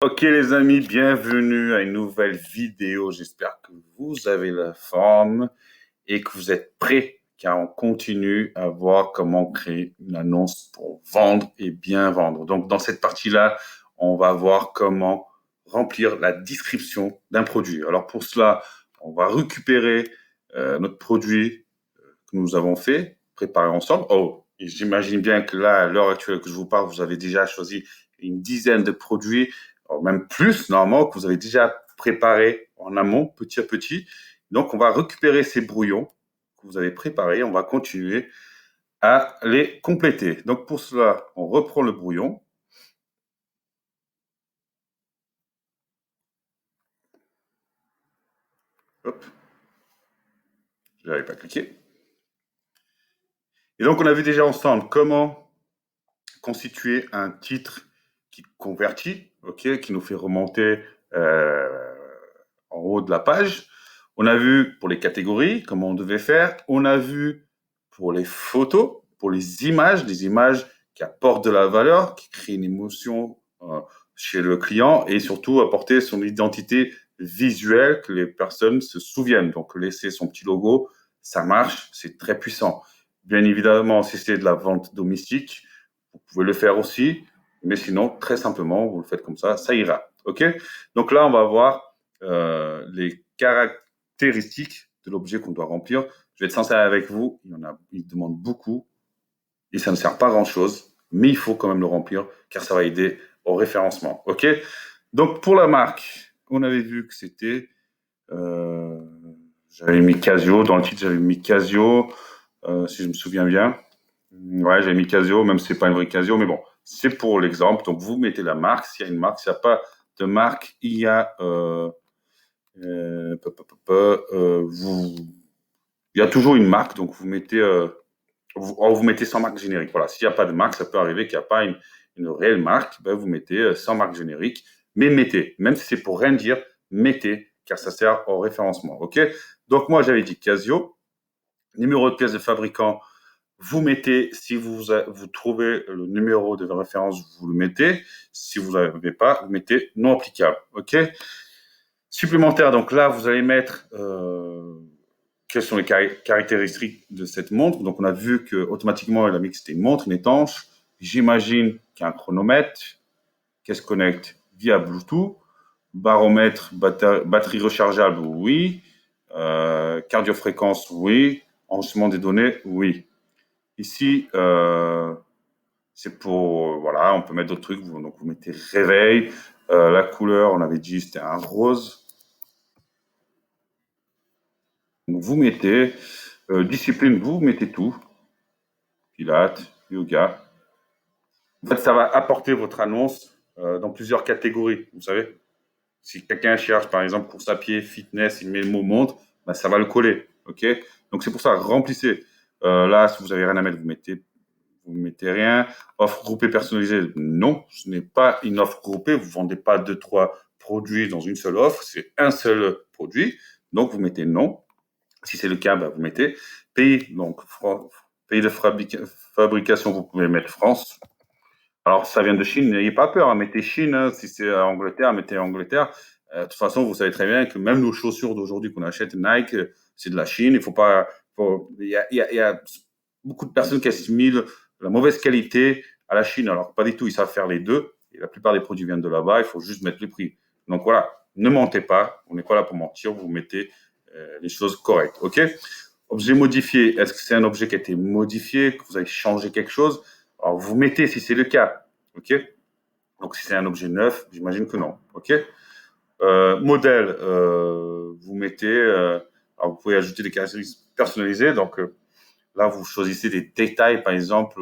Ok les amis, bienvenue à une nouvelle vidéo. J'espère que vous avez la forme et que vous êtes prêts car on continue à voir comment créer une annonce pour vendre et bien vendre. Donc dans cette partie-là, on va voir comment remplir la description d'un produit. Alors pour cela, on va récupérer notre produit que nous avons fait, préparé ensemble. Oh, et j'imagine bien que là, à l'heure actuelle que je vous parle, vous avez déjà choisi une dizaine de produits, même plus normalement, que vous avez déjà préparé en amont, petit à petit. Donc, on va récupérer ces brouillons que vous avez préparés. On va continuer à les compléter. Donc, pour cela, on reprend le brouillon. Hop, je n'avais pas cliqué. Et donc, on a vu déjà ensemble comment constituer un titre qui convertit, ok, qui nous fait remonter euh, en haut de la page. On a vu pour les catégories comment on devait faire. On a vu pour les photos, pour les images, des images qui apportent de la valeur, qui créent une émotion chez le client et surtout apporter son identité visuelle que les personnes se souviennent. Donc laisser son petit logo, ça marche, c'est très puissant. Bien évidemment, si c'est de la vente domestique, vous pouvez le faire aussi, mais sinon, très simplement, vous le faites comme ça ira. OK? Donc là, on va voir les caractéristiques de l'objet qu'on doit remplir. Je vais être sincère avec vous, il demande beaucoup et ça ne sert pas à grand-chose, mais il faut quand même le remplir car ça va aider au référencement. OK? Donc pour la marque, on avait vu que c'était... euh, j'avais mis Casio, dans le titre j'avais mis Casio, si je me souviens bien. Ouais, j'ai mis Casio, même si c'est pas une vraie Casio, mais bon, c'est pour l'exemple. Donc, vous mettez la marque. S'il y a une marque, s'il n'y a pas de marque, il y a, il y a toujours une marque. Donc, vous mettez, vous mettez sans marque générique. Voilà. S'il n'y a pas de marque, ça peut arriver qu'il n'y a pas une réelle marque. Ben, vous mettez sans marque générique. Mais mettez, même si c'est pour rien dire, mettez, car ça sert au référencement. OK? Donc, moi, j'avais dit Casio. Numéro de pièce de fabricant, vous mettez, si vous trouvez le numéro de référence, vous le mettez. Si vous n'avez pas, vous mettez non applicable. OK? Supplémentaire, donc là, vous allez mettre quelles sont les caractéristiques de cette montre. Donc, on a vu que automatiquement, elle a mis que c'était une montre, une étanche. J'imagine qu'il y a un chronomètre, qu'elle se connecte via Bluetooth. Baromètre, batterie rechargeable, oui. Cardiofréquence, oui. Enregistrement des données, oui. Ici, c'est pour, voilà, on peut mettre d'autres trucs. Donc, vous mettez réveil. La couleur, on avait dit, c'était un rose. Donc, vous mettez discipline, vous mettez tout. Pilates, yoga. En fait, ça va apporter votre annonce dans plusieurs catégories. Vous savez, si quelqu'un cherche, par exemple, course à pied, fitness, il met le mot montre, ben, ça va le coller. OK? Donc, c'est pour ça, remplissez. Là, si vous avez rien à mettre, vous mettez rien. Offre groupée personnalisée, non, ce n'est pas une offre groupée. Vous ne vendez pas deux, trois produits dans une seule offre. C'est un seul produit. Donc, vous mettez non. Si c'est le cas, ben, vous mettez pays. Donc, pays de fabrication, vous pouvez mettre France. Alors, ça vient de Chine, n'ayez pas peur, hein, mettez Chine. Hein, si c'est Angleterre, mettez Angleterre. De toute façon, vous savez très bien que même nos chaussures d'aujourd'hui qu'on achète, Nike, c'est de la Chine. Il faut pas. Il y a beaucoup de personnes qui assimilent la mauvaise qualité à la Chine. Alors, pas du tout, ils savent faire les deux. Et la plupart des produits viennent de là-bas, il faut juste mettre le prix. Donc voilà, ne mentez pas, on n'est pas là pour mentir, vous mettez les choses correctes. OK? Objet modifié, est-ce que c'est un objet qui a été modifié, que vous avez changé quelque chose? Alors, vous mettez si c'est le cas. OK? Donc, si c'est un objet neuf, j'imagine que non. OK? Modèle, vous mettez, alors vous pouvez ajouter des caractéristiques personnalisées. Donc, là, vous choisissez des détails, par exemple,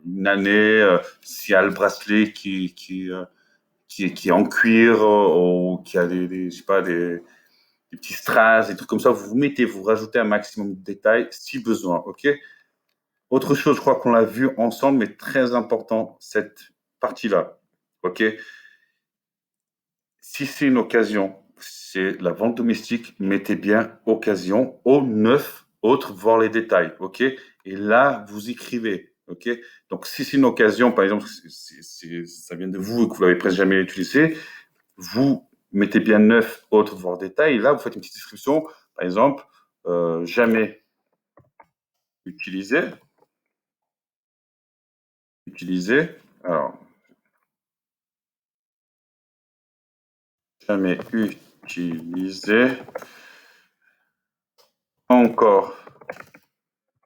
une année, s'il y a le bracelet qui est en cuir ou qui a je sais pas, des petits strass, des trucs comme ça. Vous mettez, vous rajoutez un maximum de détails si besoin. OK? Autre chose, je crois qu'on l'a vu ensemble, mais très important, cette partie-là. OK? Si c'est une occasion, c'est la vente domestique, mettez bien occasion, au neuf, autre, voir les détails. OK? Et là, vous écrivez OK? Donc, si c'est une occasion, par exemple, ça vient de vous et que vous l'avez presque jamais utilisé, vous mettez bien 9 autres, voire détails. Et là, vous faites une petite description. Par exemple, jamais utilisé. Utilisé. Alors, jamais utilisé. Encore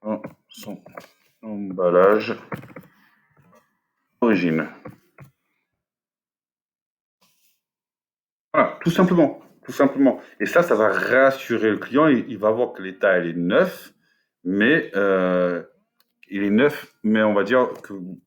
dans son emballage d'origine. Voilà, tout simplement. Tout simplement. Et ça va rassurer le client. Il va voir que l'état, elle est neuf, mais il est neuf, mais on va dire que vous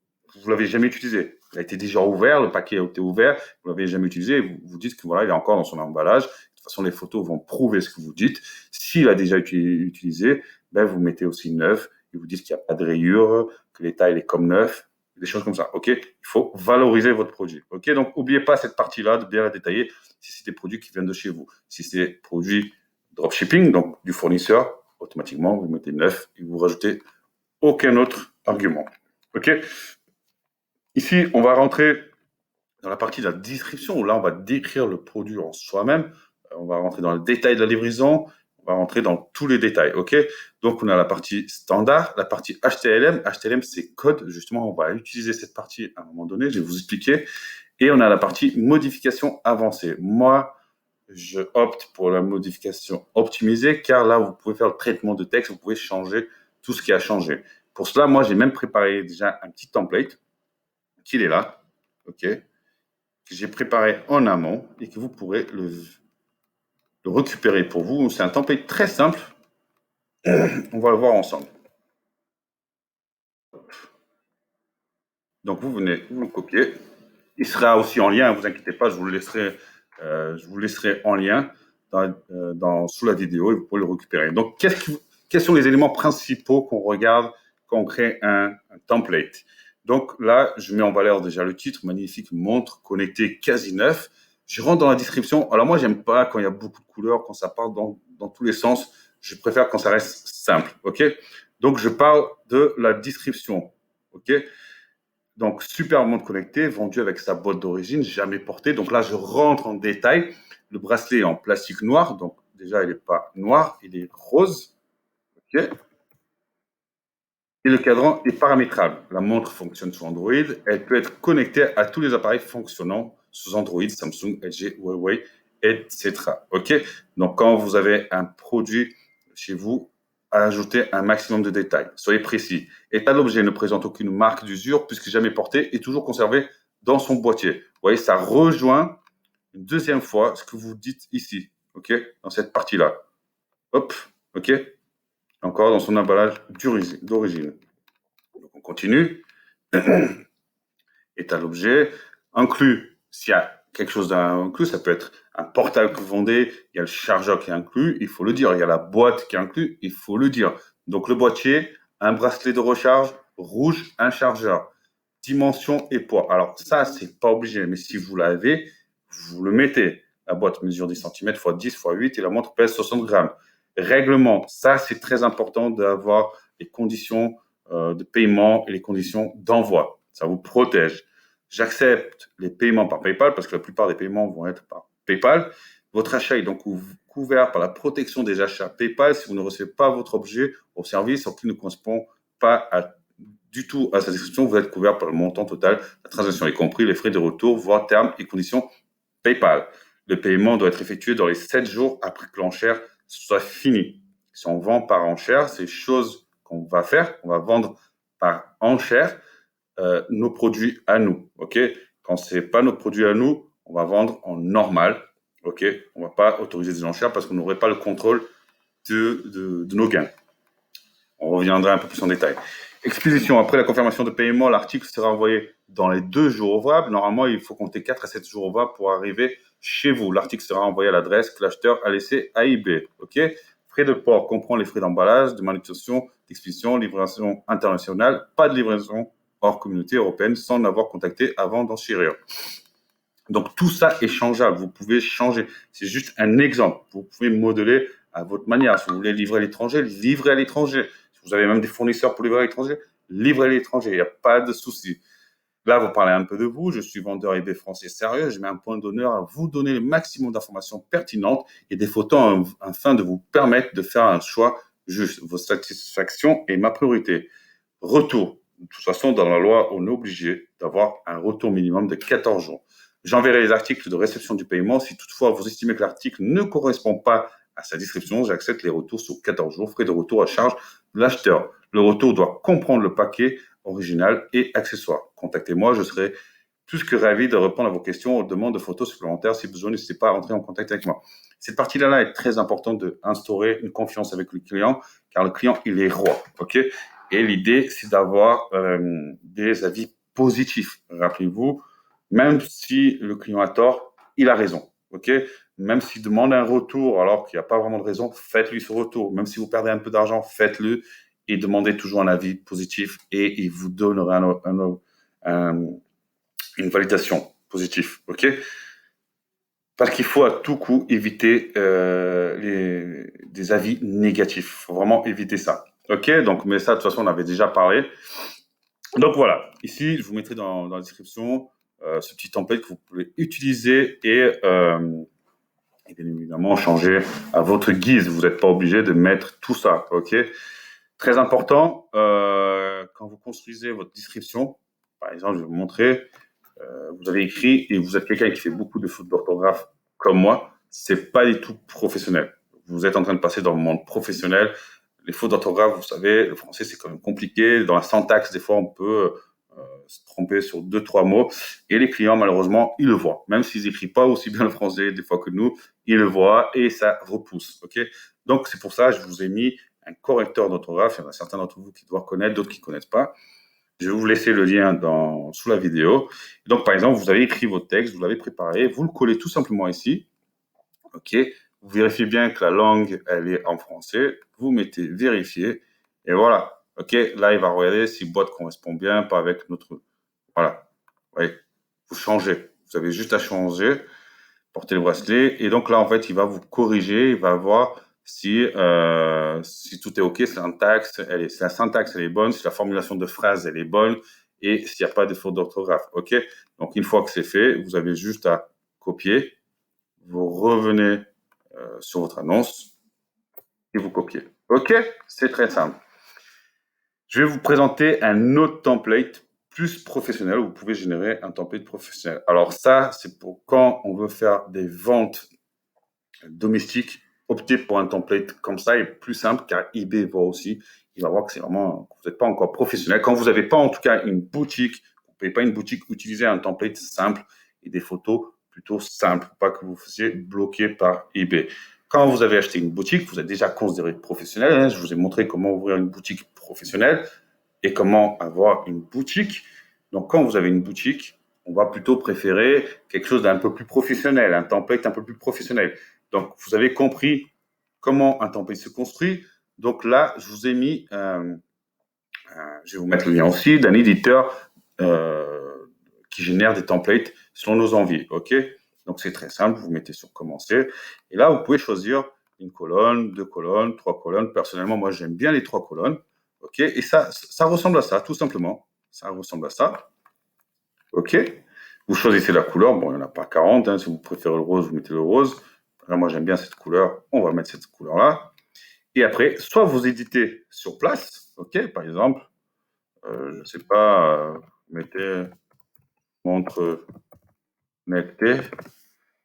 ne l'avez jamais utilisé. Il a été déjà ouvert, le paquet a été ouvert, vous ne l'avez jamais utilisé, vous dites que voilà, il est encore dans son emballage. De toute façon, les photos vont prouver ce que vous dites. S'il a déjà utilisé, ben, vous mettez aussi neuf et vous dites qu'il n'y a pas de rayures, que l'état il est comme neuf, des choses comme ça. Ok, il faut valoriser votre produit. Ok, donc n'oubliez pas cette partie-là de bien la détailler. Si c'est des produits qui viennent de chez vous, si c'est des produits dropshipping, donc du fournisseur, automatiquement vous mettez neuf et vous rajoutez aucun autre argument. Ok. Ici, on va rentrer dans la partie de la description, où là, on va décrire le produit en soi-même. On va rentrer dans le détail de la livraison. On va rentrer dans tous les détails. Ok. Donc, on a la partie standard, la partie HTML. HTML, c'est code. Justement, on va utiliser cette partie à un moment donné. Je vais vous expliquer. Et on a la partie modification avancée. Moi, je opte pour la modification optimisée, car là, vous pouvez faire le traitement de texte, vous pouvez changer tout ce qui a changé. Pour cela, moi, j'ai même préparé déjà un petit template qui est là, ok, que j'ai préparé en amont et que vous pourrez le récupérer pour vous. C'est un template très simple. On va le voir ensemble. Donc, vous venez, vous le copiez. Il sera aussi en lien, ne vous inquiétez pas, je vous laisserai en lien sous la vidéo et vous pourrez le récupérer. Donc, quels sont les éléments principaux qu'on regarde quand on crée un template? Donc là, je mets en valeur déjà le titre, magnifique montre connectée quasi neuf. Je rentre dans la description. Alors moi, j'aime pas quand il y a beaucoup de couleurs, quand ça part dans tous les sens. Je préfère quand ça reste simple. OK? Donc, je parle de la description. OK? Donc, super montre connectée, vendu avec sa boîte d'origine, jamais portée. Donc là, je rentre en détail. Le bracelet est en plastique noir. Donc, déjà, il n'est pas noir, il est rose. OK. Et le cadran est paramétrable. La montre fonctionne sous Android. Elle peut être connectée à tous les appareils fonctionnant sous Android, Samsung, LG, Huawei, etc. OK. Donc, quand vous avez un produit chez vous, ajoutez un maximum de détails. Soyez précis. État d'objet ne présente aucune marque d'usure puisque jamais porté et toujours conservé dans son boîtier. Vous voyez, ça rejoint une deuxième fois ce que vous dites ici. OK. Dans cette partie-là. Hop. OK. Encore dans son emballage d'origine. Donc, on continue. État d'objet. Inclus, s'il y a quelque chose d'inclus, ça peut être un portable que vous vendez, il y a le chargeur qui est inclus, il faut le dire. Il y a la boîte qui est inclus, il faut le dire. Donc, le boîtier, un bracelet de recharge, rouge, un chargeur. Dimension et poids. Alors, ça, c'est pas obligé, mais si vous l'avez, vous le mettez. La boîte mesure 10 cm x 10 x 8 et la montre pèse 60 grammes. Règlement, ça, c'est très important d'avoir les conditions de paiement et les conditions d'envoi. Ça vous protège. J'accepte les paiements par PayPal parce que la plupart des paiements vont être par PayPal. Votre achat est donc couvert par la protection des achats PayPal si vous ne recevez pas votre objet au service ou qui ne correspond pas du tout à sa description, vous êtes couvert par le montant total de la transaction, y compris les frais de retour, voire termes et conditions PayPal. Le paiement doit être effectué dans les 7 jours après que l'enchère soit finie. Si on vend par enchère, c'est chose qu'on va faire. On va vendre par enchère nos produits à nous. OK? Quand ce n'est pas nos produits à nous, on va vendre en normal. OK? On ne va pas autoriser des enchères parce qu'on n'aurait pas le contrôle de nos gains. On reviendra un peu plus en détail. Expédition. Après la confirmation de paiement, l'article sera envoyé dans les 2 jours ouvrables. Normalement, il faut compter 4 à 7 jours ouvrables pour arriver chez vous. L'article sera envoyé à l'adresse que l'acheteur a laissée à eBay. OK? Frais de port comprend les frais d'emballage, de manutention, d'expédition, livraison internationale, pas de livraison hors communauté européenne sans l'avoir contacté avant d'enchérir. Donc, tout ça est changeable. Vous pouvez changer. C'est juste un exemple. Vous pouvez modeler à votre manière. Si vous voulez livrer à l'étranger, livrez à l'étranger. Si vous avez même des fournisseurs pour livrer à l'étranger, livrer à l'étranger, il n'y a pas de souci. Là, vous parlez un peu de vous. Je suis vendeur eBay français sérieux. Je mets un point d'honneur à vous donner le maximum d'informations pertinentes et des photos afin de vous permettre de faire un choix juste. Vos satisfactions est ma priorité. Retour. De toute façon, dans la loi, on est obligé d'avoir un retour minimum de 14 jours. J'enverrai les articles de réception du paiement. Si toutefois vous estimez que l'article ne correspond pas à sa description, j'accepte les retours sur 14 jours. Frais de retour à charge de l'acheteur. Le retour doit comprendre le paquet original et accessoires. Contactez-moi, je serai plus que ravi de répondre à vos questions, aux demandes de photos supplémentaires. Si besoin, n'hésitez pas à rentrer en contact avec moi. Cette partie-là est très importante d'instaurer une confiance avec le client, car le client, il est roi. OK? Et l'idée, c'est d'avoir des avis positifs. Rappelez-vous, même si le client a tort, il a raison. OK? Même s'il demande un retour alors qu'il n'y a pas vraiment de raison, faites-lui ce retour. Même si vous perdez un peu d'argent, faites-le et demandez toujours un avis positif et il vous donnera une validation positive. OK? Parce qu'il faut à tout coup éviter des avis négatifs. Il faut vraiment éviter ça. OK? Donc, mais ça, de toute façon, on avait déjà parlé. Donc voilà, ici, je vous mettrai dans la description ce petit template que vous pouvez utiliser et bien évidemment changer à votre guise. Vous n'êtes pas obligé de mettre tout ça, ok? Très important, quand vous construisez votre description, par exemple, je vais vous montrer, vous avez écrit et vous êtes quelqu'un qui fait beaucoup de fautes d'orthographe comme moi, c'est pas du tout professionnel. Vous êtes en train de passer dans le monde professionnel. Les fautes d'orthographe, vous savez, le français c'est quand même compliqué. Dans la syntaxe, des fois, on peut se tromper sur 2, 3 mots. Et les clients, malheureusement, ils le voient. Même s'ils n'écrivent pas aussi bien le français des fois que nous, ils le voient et ça repousse. Ok. Donc c'est pour ça que je vous ai mis un correcteur d'orthographe. Il y en a certains d'entre vous qui doivent connaître, d'autres qui ne connaissent pas. Je vais vous laisser le lien sous la vidéo. Donc, par exemple, vous avez écrit votre texte, vous l'avez préparé, vous le collez tout simplement ici. OK. Vous vérifiez bien que la langue, elle est en français. Vous mettez vérifier. Et voilà. OK. Là, il va regarder si boîte correspond bien, pas avec notre. Voilà. Oui. Vous changez. Vous avez juste à changer, porter le bracelet. Et donc là, en fait, il va vous corriger. Il va voir si tout est OK, si la syntaxe elle est bonne, si la formulation de phrase elle est bonne et s'il n'y a pas de faute d'orthographe. OK? Donc, une fois que c'est fait, vous avez juste à copier. Vous revenez sur votre annonce et vous copiez. OK? C'est très simple. Je vais vous présenter un autre template plus professionnel où vous pouvez générer un template professionnel. Alors ça, c'est pour quand on veut faire des ventes domestiques. Optez pour un template comme ça et plus simple car eBay voit aussi. Il va voir que c'est vraiment, que vous n'êtes pas encore professionnel. Quand vous n'avez pas en tout cas une boutique, vous ne payez pas une boutique, utilisez un template simple et des photos plutôt simples, pas que vous fassiez bloquer par eBay. Quand vous avez acheté une boutique, vous êtes déjà considéré professionnel. Hein. Je vous ai montré comment ouvrir une boutique professionnelle et comment avoir une boutique. Donc, quand vous avez une boutique, on va plutôt préférer quelque chose d'un peu plus professionnel, un template un peu plus professionnel. Donc, vous avez compris comment un template se construit. Donc là, je vous ai mis, je vais vous mettre le lien aussi, d'un éditeur qui génère des templates selon nos envies. OK? Donc, c'est très simple. Vous mettez sur commencer. Et là, vous pouvez choisir une colonne, 2 colonnes, 3 colonnes. Personnellement, moi, j'aime bien les 3 colonnes. OK? Et ça ressemble à ça, tout simplement. Ça ressemble à ça. OK? Vous choisissez la couleur. Bon, il n'y en a pas 40. Hein. Si vous préférez le rose, vous mettez le rose. Là, moi, j'aime bien cette couleur. On va mettre cette couleur-là. Et après, soit vous éditez sur place. OK? Par exemple, je ne sais pas, mettez montre connectée.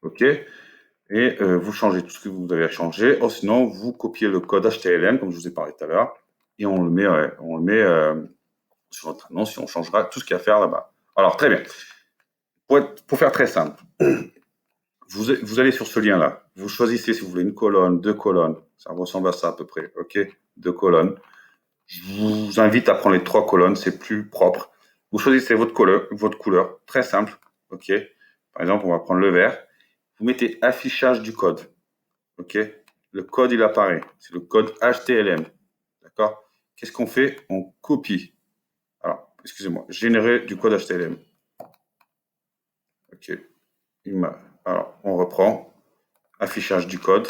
OK? Et vous changez tout ce que vous avez à changer. Ou sinon, vous copiez le code HTML, comme je vous ai parlé tout à l'heure, et on le met sur notre annonce et on changera tout ce qu'il y a à faire là-bas. Alors, très bien. Pour faire très simple, vous allez sur ce lien-là. Vous choisissez si vous voulez une colonne, 2 colonnes. Ça ressemble à ça à peu près. OK? 2 colonnes. Je vous invite à prendre les 3 colonnes. C'est plus propre. Vous choisissez votre couleur. Très simple. OK? Par exemple, on va prendre le vert. Vous mettez affichage du code. OK? Le code, il apparaît. C'est le code HTML. D'accord? Qu'est-ce qu'on fait? On copie. Alors, excusez-moi. Générer du code HTML. OK. Alors, on reprend. Affichage du code.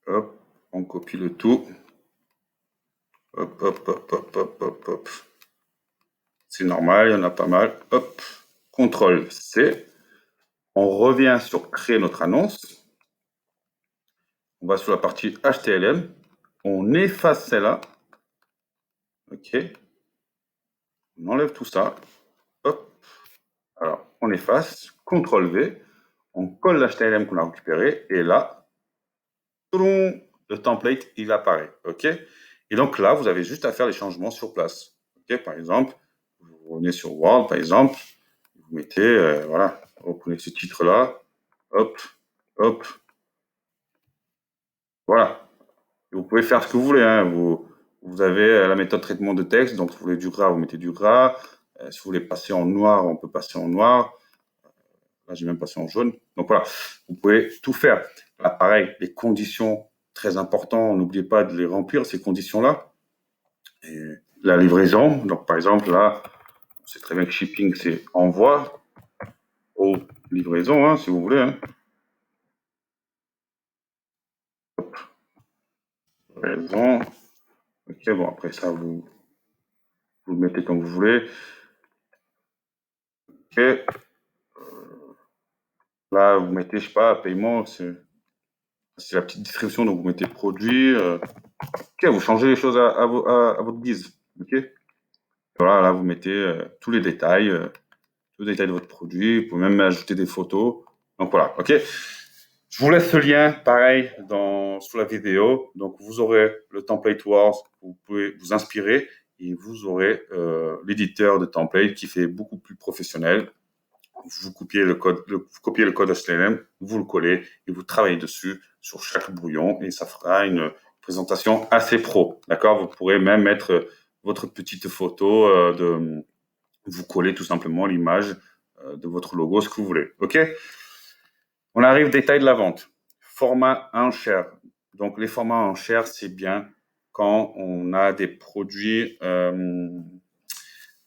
Hop. On copie le tout. Hop, hop, hop, hop, hop, hop, hop. C'est normal, il y en a pas mal. Hop, CTRL C. On revient sur créer notre annonce. On va sur la partie HTML. On efface celle-là. OK. On enlève tout ça. Hop. Alors, on efface. CTRL V. On colle l'HTML qu'on a récupéré. Et là, le template, il apparaît. OK. Et donc là, vous avez juste à faire les changements sur place. OK. Par exemple, vous revenez sur Word, par exemple. Vous mettez, voilà, vous prenez ce titre-là. Hop, hop. Voilà. Et vous pouvez faire ce que vous voulez. Hein. Vous avez la méthode traitement de texte. Donc, si vous voulez du gras, vous mettez du gras. Si vous voulez passer en noir, on peut passer en noir. Là, j'ai même passé en jaune. Donc, voilà. Vous pouvez tout faire. Là, pareil, les conditions, très importantes. N'oubliez pas de les remplir, ces conditions-là. Et la livraison. Donc, par exemple, là, on sait très bien que shipping, c'est envoi aux livraisons, hein, si vous voulez. Hein. Livraison. Ok, bon, après ça, vous le mettez comme vous voulez. Ok. Là, vous mettez, je sais pas, paiement, c'est la petite description, donc vous mettez produit. Ok, vous changez les choses à votre guise. Ok. Voilà, là, vous mettez tous les détails, de votre produit. Vous pouvez même ajouter des photos. Donc voilà, ok. Je vous laisse ce lien, pareil, sous la vidéo. Donc, vous aurez le template Word, vous pouvez vous inspirer et vous aurez l'éditeur de template qui fait beaucoup plus professionnel. Vous copiez le code, HTML, vous le collez et vous travaillez dessus sur chaque brouillon et ça fera une présentation assez pro. D'accord. Vous pourrez même mettre votre petite photo vous collez tout simplement l'image de votre logo, ce que vous voulez. OK. On arrive au détail de la vente. Format enchère. Donc, les formats enchère, c'est bien quand on a des produits,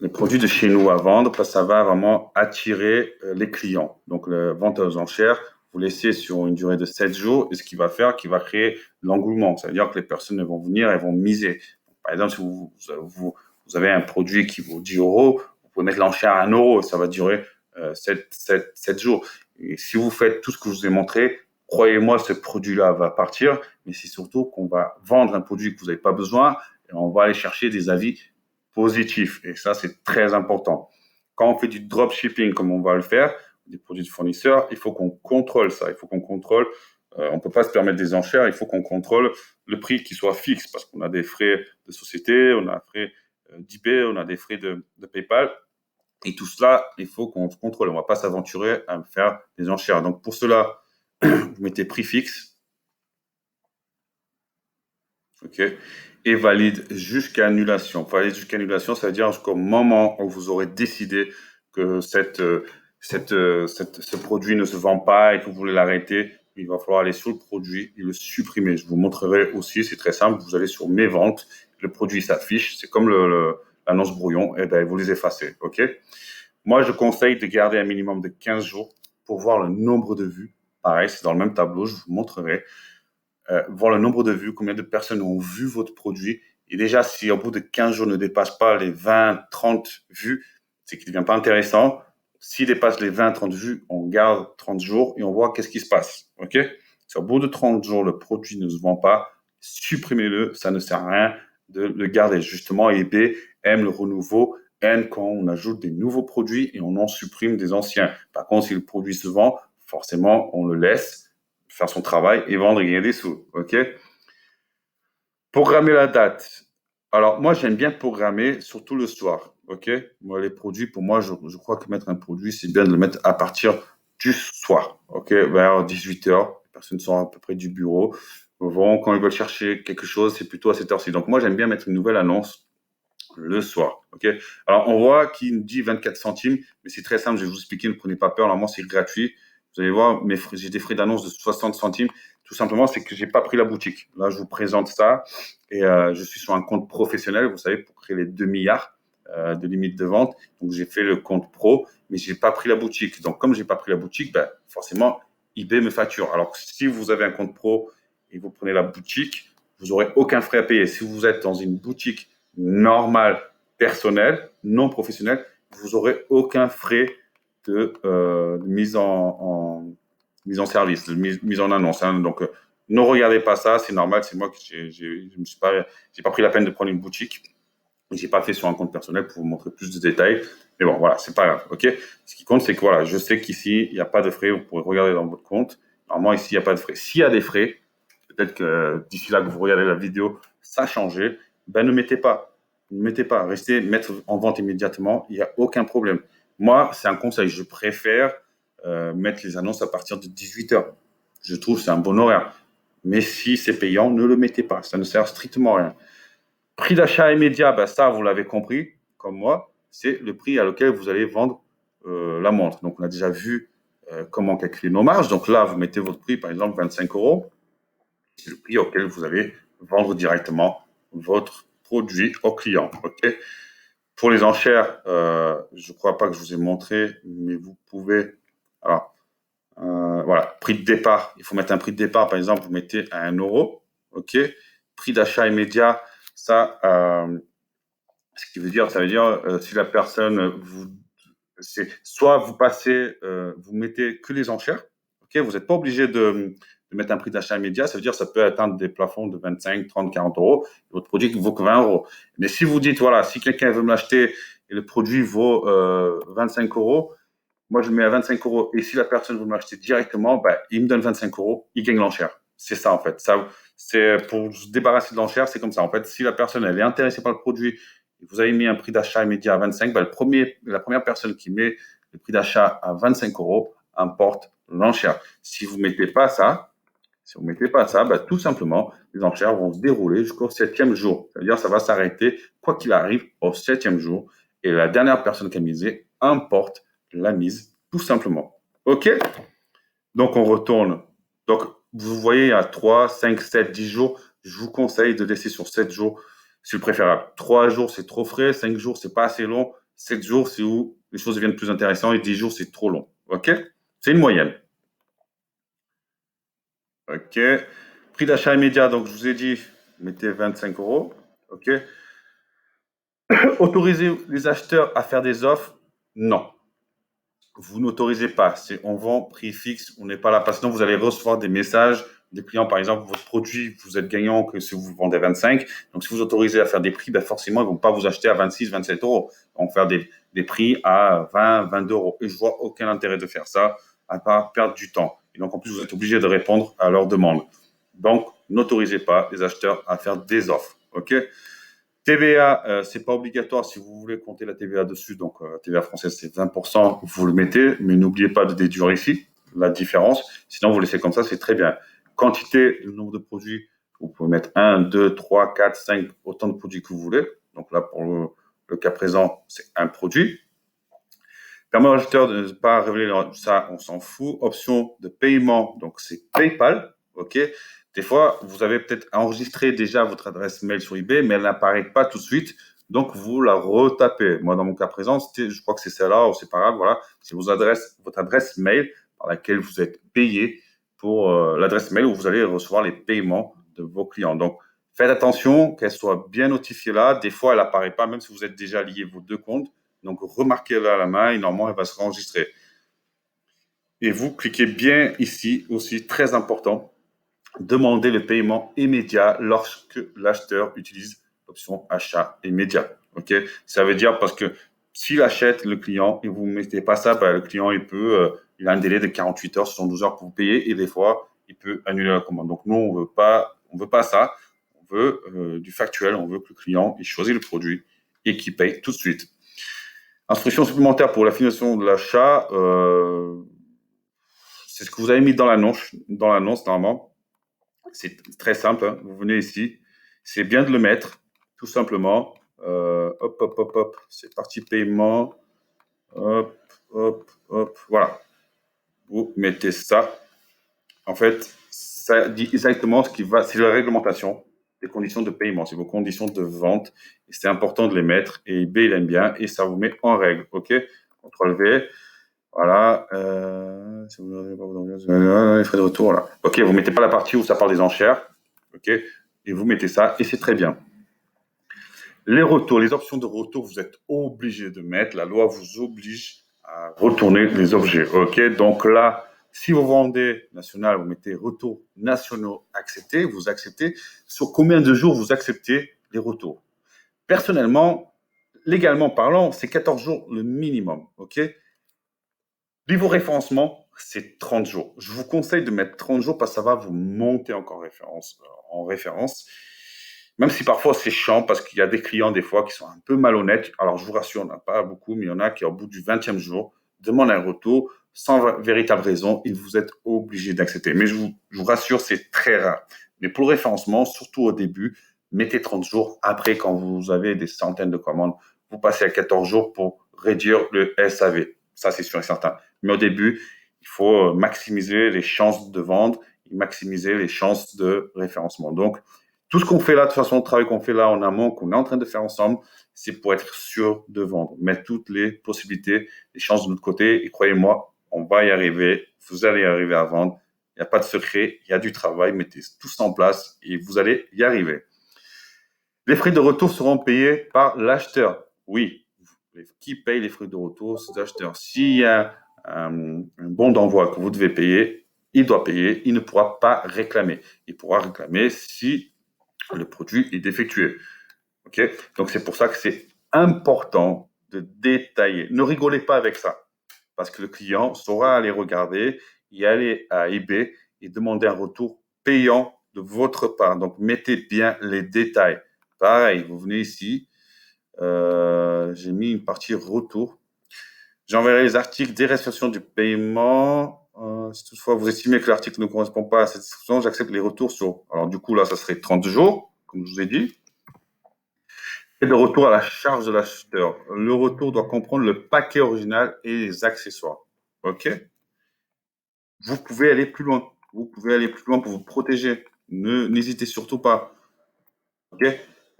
les produits de chez nous à vendre, parce que ça va vraiment attirer les clients. Donc, la vente aux enchères, vous laissez sur une durée de 7 jours, et ce qui va faire, qui va créer l'engouement. Ça veut dire que les personnes vont venir, elles vont miser. Par exemple, si vous avez un produit qui vaut 10 euros, vous pouvez mettre l'enchère à 1 euro, ça va durer 7 jours. Et si vous faites tout ce que je vous ai montré, croyez-moi, ce produit-là va partir, mais c'est surtout qu'on va vendre un produit que vous n'avez pas besoin et on va aller chercher des avis positifs. Et ça, c'est très important. Quand on fait du dropshipping, comme on va le faire, des produits de fournisseurs, il faut qu'on contrôle ça. Il faut qu'on contrôle. On ne peut pas se permettre des enchères. Il faut qu'on contrôle le prix qui soit fixe parce qu'on a des frais de société, on a des frais d'eBay, on a des frais de PayPal. Et tout cela, il faut qu'on contrôle. On ne va pas s'aventurer à faire des enchères. Donc, pour cela, vous mettez prix fixe. OK. Et valide jusqu'à annulation. Valide jusqu'à annulation, ça veut dire jusqu'au moment où vous aurez décidé que ce produit ne se vend pas et que vous voulez l'arrêter. Il va falloir aller sur le produit et le supprimer. Je vous montrerai aussi, c'est très simple. Vous allez sur mes ventes, le produit s'affiche. C'est comme l'annonce brouillon. Et ben, vous les effacez. OK. Moi, je conseille de garder un minimum de 15 jours pour voir le nombre de vues. Pareil, c'est dans le même tableau, je vous montrerai. Voir le nombre de vues, combien de personnes ont vu votre produit. Et déjà, si au bout de 15 jours ne dépasse pas les 20, 30 vues, c'est qu'il ne devient pas intéressant. S'il dépasse les 20, 30 vues, on garde 30 jours et on voit qu'est-ce qui se passe. OK. Si au bout de 30 jours, le produit ne se vend pas, supprimez-le. Ça ne sert à rien de le garder. Justement, eBay aime le renouveau, aime quand on ajoute des nouveaux produits et on en supprime des anciens. Par contre, si le produit se vend, forcément, on le laisse faire son travail et vendre et gagner des sous. OK. Programmer la date. Alors, moi, j'aime bien programmer, surtout le soir. OK. Moi, les produits, pour moi, je crois que mettre un produit, c'est bien de le mettre à partir du soir. OK. Vers 18h. Les personnes sont à peu près du bureau. Vont, quand ils veulent chercher quelque chose, c'est plutôt à cette heure-ci. Donc, moi, j'aime bien mettre une nouvelle annonce le soir. OK. Alors, on voit qu'il nous dit 24 centimes, mais c'est très simple. Je vais vous expliquer. Ne prenez pas peur. Normalement, c'est gratuit. Vous allez voir, j'ai des frais d'annonce de 60 centimes. Tout simplement, c'est que j'ai pas pris la boutique. Là, je vous présente ça et je suis sur un compte professionnel, vous savez, pour créer les 2 milliards de limite de vente. Donc, j'ai fait le compte pro, mais j'ai pas pris la boutique. Donc, comme j'ai pas pris la boutique, ben, forcément, eBay me facture. Alors, si vous avez un compte pro et vous prenez la boutique, vous n'aurez aucun frais à payer. Si vous êtes dans une boutique normale, personnelle, non professionnelle, vous n'aurez aucun frais de mise mise en service, de mise en annonce. Hein. Donc, ne regardez pas ça, c'est normal. C'est moi qui je me suis pas, j'ai pas pris la peine de prendre une boutique. J'ai pas fait sur un compte personnel pour vous montrer plus de détails. Mais bon, voilà, c'est pas grave, ok. Ce qui compte, c'est que voilà, je sais qu'ici, il n'y a pas de frais. Vous pourrez regarder dans votre compte. Normalement, ici, il n'y a pas de frais. S'il y a des frais, peut-être que d'ici là que vous regardez la vidéo, ça a changé. Ben, ne mettez pas. Ne mettez pas. Restez mettre en vente immédiatement. Il n'y a aucun problème. Moi, c'est un conseil. Je préfère mettre les annonces à partir de 18 heures. Je trouve que c'est un bon horaire. Mais si c'est payant, ne le mettez pas. Ça ne sert strictement à rien. Prix d'achat immédiat, ben ça, vous l'avez compris, comme moi, c'est le prix à lequel vous allez vendre la montre. Donc, on a déjà vu comment calculer nos marges. Donc là, vous mettez votre prix, par exemple, 25 euros. C'est le prix auquel vous allez vendre directement votre produit au client. Okay. Pour les enchères, je ne crois pas que je vous ai montré, mais vous pouvez... Alors, voilà, prix de départ. Il faut mettre un prix de départ, par exemple, vous mettez à 1 euro. OK. Prix d'achat immédiat, ça, ce qui veut dire, ça veut dire si la personne c'est soit vous passez, vous mettez que les enchères, ok, vous n'êtes pas obligé de mettre un prix d'achat immédiat, ça veut dire que ça peut atteindre des plafonds de 25, 30, 40 euros, et votre produit vaut que 20 euros. Mais si vous dites, voilà, si quelqu'un veut me l'acheter et le produit vaut 25 euros, moi je mets à 25 euros, et si la personne veut me l'acheter directement, ben, il me donne 25 euros, il gagne l'enchère. C'est ça en fait. Ça, c'est pour se débarrasser de l'enchère, c'est comme ça. En fait, si la personne elle est intéressée par le produit, vous avez mis un prix d'achat immédiat à 25, ben, la première personne qui met le prix d'achat à 25 euros emporte l'enchère. Si vous mettez pas ça, ben, tout simplement, les enchères vont se dérouler jusqu'au 7e jour. C'est-à-dire que ça va s'arrêter, quoi qu'il arrive, au 7e jour. Et la dernière personne qui a misé emporte la mise, tout simplement. OK? Donc, on retourne. Donc, vous voyez, il y a 3, 5, 7, 10 jours. Je vous conseille de laisser sur 7 jours, c'est le préférable. 3 jours, c'est trop frais. 5 jours, c'est pas assez long. 7 jours, c'est où les choses deviennent plus intéressantes. Et 10 jours, c'est trop long. OK? C'est une moyenne. OK. Prix d'achat immédiat, donc je vous ai dit, mettez 25 euros. OK. Autorisez les acheteurs à faire des offres? Non. Vous n'autorisez pas. On vend prix fixe, on n'est pas là. Parce que sinon, vous allez recevoir des messages des clients, par exemple, votre produit, vous êtes gagnant que si vous vendez 25. Donc, si vous autorisez à faire des prix, ben forcément, ils ne vont pas vous acheter à 26, 27 euros. Ils vont faire des prix à 20, 22 euros. Et je vois aucun intérêt de faire ça, à part perdre du temps. Et donc, en plus, vous êtes obligé de répondre à leurs demandes. Donc, n'autorisez pas les acheteurs à faire des offres. OK? TVA, c'est pas obligatoire si vous voulez compter la TVA dessus. Donc, la TVA française, c'est 20%. Vous le mettez, mais n'oubliez pas de déduire ici la différence. Sinon, vous laissez comme ça, c'est très bien. Quantité, le nombre de produits, vous pouvez mettre 1, 2, 3, 4, 5, autant de produits que vous voulez. Donc là, pour le cas présent, c'est un produit. Permet aux acheteurs de ne pas révéler ça, on s'en fout. Option de paiement, donc c'est PayPal. OK. Des fois, vous avez peut-être enregistré déjà votre adresse mail sur eBay, mais elle n'apparaît pas tout de suite. Donc, vous la retapez. Moi, dans mon cas présent, je crois que c'est celle-là, ou c'est pas grave, voilà. C'est votre adresse mail par laquelle vous êtes payé pour l'adresse mail où vous allez recevoir les paiements de vos clients. Donc, faites attention qu'elle soit bien notifiée là. Des fois, elle n'apparaît pas, même si vous êtes déjà lié vos deux comptes. Donc, remarquez-la à la main et normalement, elle va se enregistrer. Et vous cliquez bien ici aussi, très important, demandez le paiement immédiat lorsque l'acheteur utilise l'option achat immédiat. OK? Ça veut dire parce que s'il achète le client et vous ne mettez pas ça, ben, le client il a un délai de 48 heures, 72 heures pour vous payer et des fois, il peut annuler la commande. Donc nous, on veut pas ça. On veut du factuel. On veut que le client il choisit le produit et qu'il paye tout de suite. Instructions supplémentaires pour la finition de l'achat. C'est ce que vous avez mis dans l'annonce normalement. C'est très simple. Hein. Vous venez ici. C'est bien de le mettre, tout simplement. Hop, hop, hop, hop. C'est parti paiement. Hop, hop, hop. Voilà. Vous mettez ça. En fait, ça dit exactement ce qui va. C'est la réglementation des conditions de paiement. C'est vos conditions de vente. Et c'est important de les mettre. Et eBay, il aime bien. Et ça vous met en règle. OK? CTRL V. Voilà. Si vous les frais de retour, là. OK, vous ne mettez pas la partie où ça parle des enchères. OK. et vous mettez ça et c'est très bien. Les retours, les options de retour, vous êtes obligé de mettre. La loi vous oblige à retourner les objets. OK? Donc là, si vous vendez national, vous mettez retours nationaux acceptés, vous acceptez. Sur combien de jours vous acceptez les retours? Personnellement, légalement parlant, c'est 14 jours le minimum. OK? Niveau référencement, c'est 30 jours. Je vous conseille de mettre 30 jours parce que ça va vous monter encore en référence. Même si parfois c'est chiant parce qu'il y a des clients des fois qui sont un peu malhonnêtes. Alors je vous rassure, il n'y en a pas beaucoup, mais il y en a qui au bout du 20e jour demandent un retour sans véritable raison et vous êtes obligé d'accepter. Mais je vous rassure, c'est très rare. Mais pour le référencement, surtout au début, mettez 30 jours. Après, quand vous avez des centaines de commandes, vous passez à 14 jours pour réduire le SAV. Ça, c'est sûr et certain. Mais au début, il faut maximiser les chances de vente et maximiser les chances de référencement. Donc, tout ce qu'on fait là, de toute façon, le travail qu'on fait là en amont, qu'on est en train de faire ensemble, c'est pour être sûr de vendre. Mettre toutes les possibilités, les chances de notre côté. Et croyez-moi, on va y arriver. Vous allez y arriver à vendre. Il n'y a pas de secret. Il y a du travail. Mettez tout ça en place et vous allez y arriver. Les frais de retour seront payés par l'acheteur. Oui. Qui paye les frais de retour? C'est l'acheteur. S'il y a un bon d'envoi que vous devez payer, il doit payer. Il ne pourra pas réclamer. Il pourra réclamer si le produit est défectueux. OK? Donc, c'est pour ça que c'est important de détailler. Ne rigolez pas avec ça parce que le client saura aller regarder, y aller à eBay et demander un retour payant de votre part. Donc, mettez bien les détails. Pareil, vous venez ici, j'ai mis une partie retour. J'enverrai les articles des restrictions du paiement. Si toutefois vous estimez que l'article ne correspond pas à cette description, j'accepte les retours sur. Alors, du coup, là, ça serait 30 jours, comme je vous ai dit. Et de retour à la charge de l'acheteur. Le retour doit comprendre le paquet original et les accessoires. OK? Vous pouvez aller plus loin. Vous pouvez aller plus loin pour vous protéger. N'hésitez surtout pas. OK?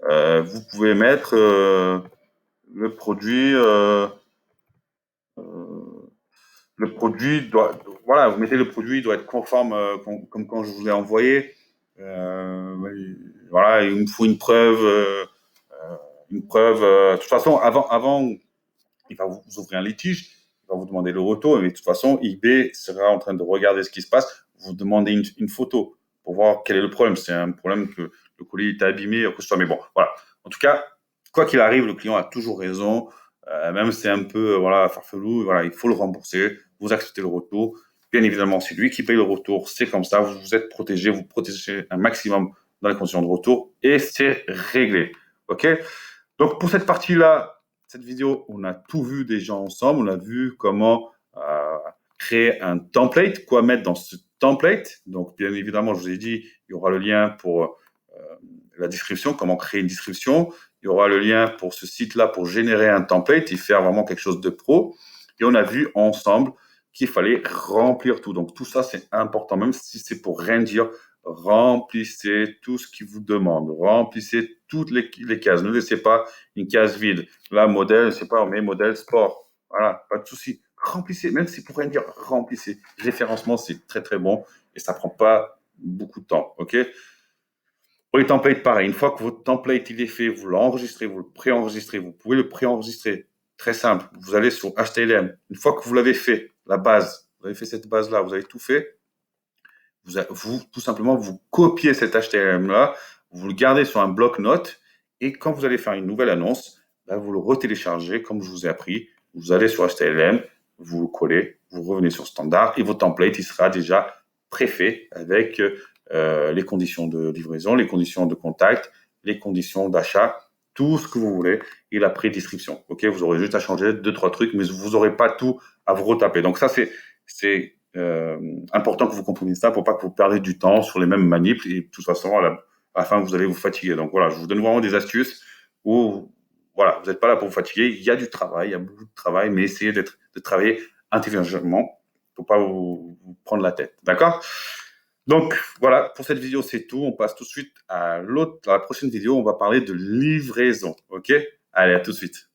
Vous pouvez mettre le produit. Le produit doit. Voilà, vous mettez le produit, il doit être conforme comme quand je vous l'ai envoyé. Voilà, il me faut une preuve. De toute façon, avant il va vous ouvrir un litige, il va vous demander le retour, mais de toute façon, eBay sera en train de regarder ce qui se passe, vous demandez une photo pour voir quel est le problème. C'est un problème que le colis est abîmé, ou que ce soit. Mais bon, voilà. En tout cas, quoi qu'il arrive, le client a toujours raison, même si c'est un peu voilà, farfelou, voilà, il faut le rembourser, vous acceptez le retour. Bien évidemment, c'est lui qui paye le retour, c'est comme ça, vous êtes protégé, vous protégez un maximum dans les conditions de retour et c'est réglé. OK? Donc, pour cette partie-là, cette vidéo, on a tout vu déjà ensemble. On a vu comment créer un template, quoi mettre dans ce template. Donc, bien évidemment, je vous ai dit, il y aura le lien pour la description, comment créer une description. Il y aura le lien pour ce site-là pour générer un template et faire vraiment quelque chose de pro. Et on a vu ensemble qu'il fallait remplir tout. Donc, tout ça, c'est important, même si c'est pour rien dire. Remplissez tout ce qu'il vous demande. Remplissez toutes les cases. Ne laissez pas une case vide. Là, modèle, je sais pas, on met modèle sport. Voilà, pas de souci. Remplissez, même si pour rien dire, remplissez. Référencement, c'est très très bon et ça prend pas beaucoup de temps. OK? Pour les templates, pareil. Une fois que votre template il est fait, vous l'enregistrez, vous le préenregistrez. Vous pouvez le préenregistrer. Très simple. Vous allez sur HTML. Une fois que vous l'avez fait, la base, vous avez fait cette base-là, vous avez tout fait, vous tout simplement, vous copiez cet HTML-là, vous le gardez sur un bloc-notes et quand vous allez faire une nouvelle annonce, là, vous le retéléchargez comme je vous ai appris. Vous allez sur HTML, vous le collez, vous revenez sur standard et votre template, il sera déjà préfait avec les conditions de livraison, les conditions de contact, les conditions d'achat, tout ce que vous voulez et la pré-description. OK, vous aurez juste à changer 2-3 trucs, mais vous n'aurez pas tout à vous retaper. Donc ça, c'est important que vous compreniez ça pour pas que vous perdiez du temps sur les mêmes manips et de toute façon, à la fin, vous allez vous fatiguer. Donc voilà, je vous donne vraiment des astuces où voilà, vous n'êtes pas là pour vous fatiguer. Il y a du travail, il y a beaucoup de travail, mais essayez de travailler intelligemment pour pas vous prendre la tête. D'accord? Donc voilà, pour cette vidéo, c'est tout. On passe tout de suite à la prochaine vidéo. On va parler de livraison. OK? Allez, à tout de suite.